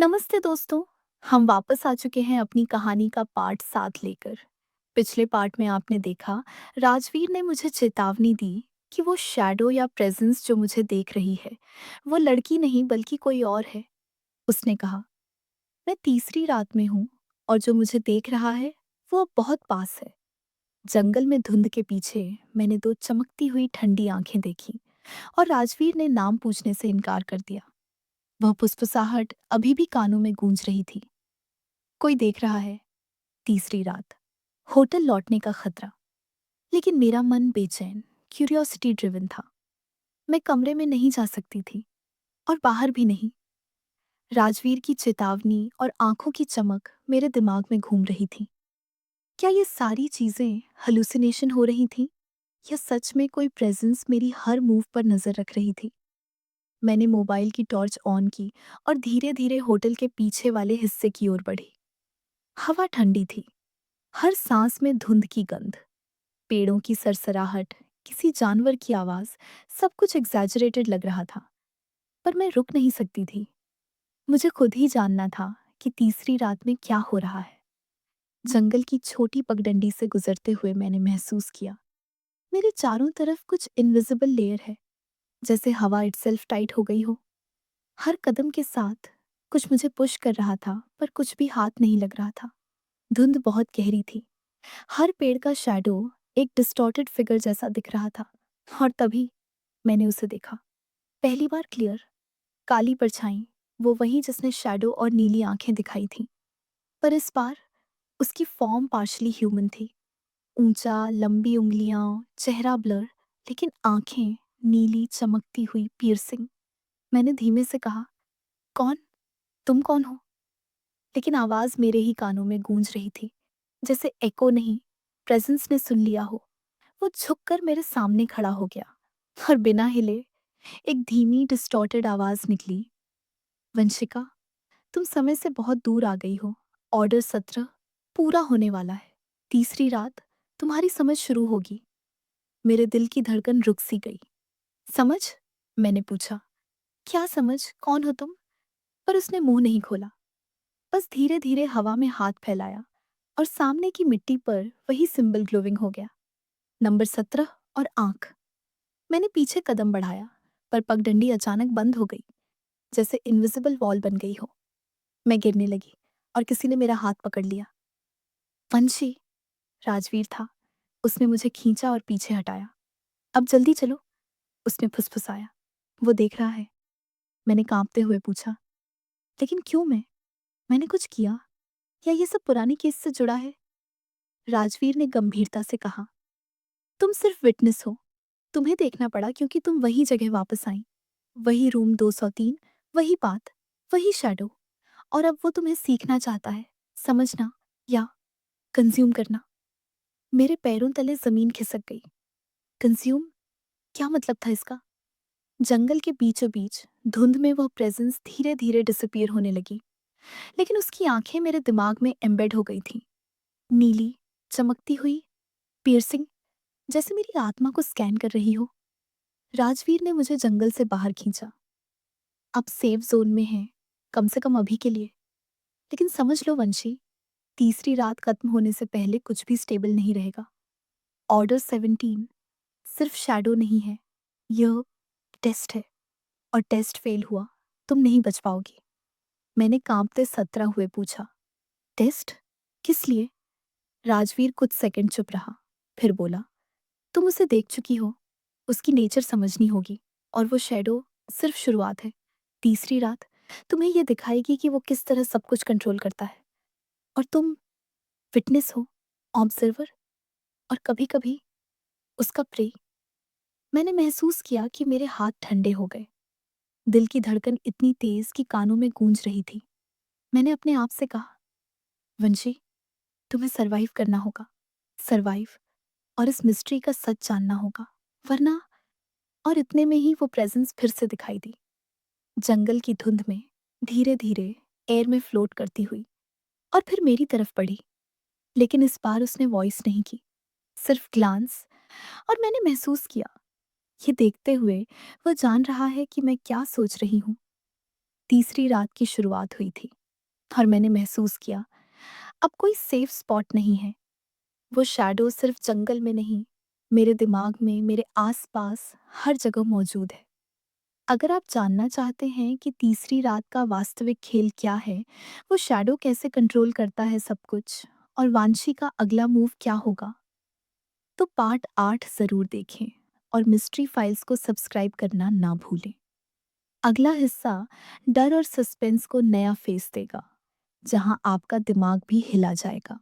नमस्ते दोस्तों। हम वापस आ चुके हैं अपनी कहानी का पार्ट 7 लेकर। पिछले पार्ट में आपने देखा, राजवीर ने मुझे चेतावनी दी कि वो शैडो या प्रेजेंस जो मुझे देख रही है वो लड़की नहीं बल्कि कोई और है। उसने कहा, मैं तीसरी रात में हूँ और जो मुझे देख रहा है वो अब बहुत पास है। जंगल में धुंध के पीछे मैंने दो चमकती हुई ठंडी आंखें देखी और राजवीर ने नाम पूछने से इनकार कर दिया। वह फुसफुसाहट अभी भी कानों में गूंज रही थी। कोई देख रहा है। तीसरी रात। होटल लौटने का खतरा। लेकिन मेरा मन बेचैन, क्यूरियोसिटी ड्रिवन था। मैं कमरे में नहीं जा सकती थी और बाहर भी नहीं। राजवीर की चेतावनी और आंखों की चमक मेरे दिमाग में घूम रही थी। क्या ये सारी चीजें हलुसिनेशन हो रही थीं या सच में कोई प्रेजेंस मेरी हर मूव पर नजर रख रही थी? मैंने मोबाइल की टॉर्च ऑन की और धीरे धीरे होटल के पीछे वाले हिस्से की ओर बढ़ी। हवा ठंडी थी, हर सांस में धुंध की गंध, पेड़ों की सरसराहट, किसी जानवर की आवाज, सब कुछ एग्जैजरेटेड लग रहा था। पर मैं रुक नहीं सकती थी। मुझे खुद ही जानना था कि तीसरी रात में क्या हो रहा है। जंगल की छोटी पगडंडी से गुजरते हुए मैंने महसूस किया, मेरे चारों तरफ कुछ इनविजिबल लेयर है, जैसे हवा इटसेल्फ टाइट हो गई हो। हर कदम के साथ कुछ मुझे पुश कर रहा था, पर कुछ भी हाथ नहीं लग रहा था। धुंध बहुत गहरी थी। हर पेड़ का शैडो एक डिस्टॉर्टेड फिगर जैसा दिख रहा था। और तभी मैंने उसे देखा, पहली बार क्लियर। काली परछाई, वो वही जिसने शैडो और नीली आंखें दिखाई थीं। पर इस बार उसकी फॉर्म पार्शली ह्यूमन थी। ऊंचा, लंबी उंगलियां, चेहरा ब्लर, लेकिन आंखें नीली, चमकती हुई, पियर्सिंग। मैंने धीमे से कहा, कौन? तुम कौन हो? लेकिन आवाज मेरे ही कानों में गूंज रही थी, जैसे एको नहीं, प्रेजेंस ने सुन लिया हो। वो झुककर मेरे सामने खड़ा हो गया और बिना हिले एक धीमी डिस्टॉर्टेड आवाज निकली, वंशिका, तुम समय से बहुत दूर आ गई हो। ऑर्डर 17 पूरा होने वाला है। तीसरी रात तुम्हारी समझ शुरू होगी। मेरे दिल की धड़कन रुक सी गई। समझ? मैंने पूछा। क्या समझ? कौन हो तुम? पर उसने मुंह नहीं खोला, बस धीरे धीरे हवा में हाथ फैलाया और सामने की मिट्टी पर वही सिंबल ग्लोविंग हो गया। नंबर 17 और आंख। मैंने पीछे कदम बढ़ाया, पर पगडंडी अचानक बंद हो गई, जैसे इनविजिबल वॉल बन गई हो। मैं गिरने लगी और किसी ने मेरा हाथ पकड़ लिया। वंशी, राजवीर था। उसने मुझे खींचा और पीछे हटाया। अब जल्दी चलो, उसने फुसफुसाया। वो देख रहा है, मैंने कांपते हुए पूछा। लेकिन क्यों मैं? मैंने कुछ किया या ये सब पुरानी केस से जुड़ा है? राजवीर ने गंभीरता से कहा, तुम सिर्फ विटनेस हो। तुम्हें देखना पड़ा क्योंकि तुम वही जगह वापस आई, वही रूम 203, वही बात, वही शैडो। और अब वो तुम्हें सीखना चाहता है, समझना या कंज्यूम करना। मेरे पैरों तले जमीन खिसक गई। कंज्यूम? क्या मतलब था इसका? जंगल के बीचों बीच धुंध में वह प्रेजेंस धीरे धीरे डिसअपीयर होने लगी, लेकिन उसकी आंखें मेरे दिमाग में एम्बेड हो गई थीं। नीली, चमकती हुई, पियर्सिंग, जैसे मेरी आत्मा को स्कैन कर रही हो। राजवीर ने मुझे जंगल से बाहर खींचा। अब सेफ जोन में है, कम से कम अभी के लिए। लेकिन समझ लो वंशी, तीसरी रात खत्म होने से पहले कुछ भी स्टेबल नहीं रहेगा। ऑर्डर 17 सिर्फ शैडो नहीं है, यह टेस्ट है। और टेस्ट फेल हुआ, तुम नहीं बच पाओगी। मैंने कांपते 17 हुए पूछा, टेस्ट? किस लिए? राजवीर कुछ सेकंड चुप रहा, फिर बोला, तुम उसे देख चुकी हो, उसकी नेचर समझनी होगी। और वो शैडो सिर्फ शुरुआत है। तीसरी रात तुम्हें यह दिखाएगी कि वो किस तरह सब कुछ कंट्रोल करता है। और तुम विटनेस हो, ऑब्जर्वर, और कभी कभी उसका प्रे। मैंने महसूस किया कि मेरे हाथ ठंडे हो गए। दिल की धड़कन इतनी तेज कि कानों में गूंज रही थी। मैंने अपने आप से कहा, वंशी, तुम्हें सरवाइव करना होगा। सरवाइव और इस मिस्ट्री का सच जानना होगा, वरना। और इतने में ही वो प्रेजेंस फिर से दिखाई दी, जंगल की धुंध में, धीरे धीरे, एयर में फ्लोट करती हुई, और फिर मेरी तरफ बढ़ी। लेकिन इस बार उसने वॉइस नहीं की, सिर्फ ग्लांस। और मैंने महसूस किया, ये देखते हुए वह जान रहा है कि मैं क्या सोच रही हूँ। तीसरी रात की शुरुआत हुई थी और मैंने महसूस किया अब कोई सेफ स्पॉट नहीं है। वो शैडो सिर्फ जंगल में नहीं, मेरे दिमाग में, मेरे आसपास हर जगह मौजूद है। अगर आप जानना चाहते हैं कि तीसरी रात का वास्तविक खेल क्या है, वो शैडो कैसे कंट्रोल करता है सब कुछ और वांशी का अगला मूव क्या होगा, तो पार्ट 8 जरूर देखें और मिस्ट्री फाइल्स को सब्सक्राइब करना ना भूलें। अगला हिस्सा डर और सस्पेंस को नया फेस देगा, जहां आपका दिमाग भी हिला जाएगा।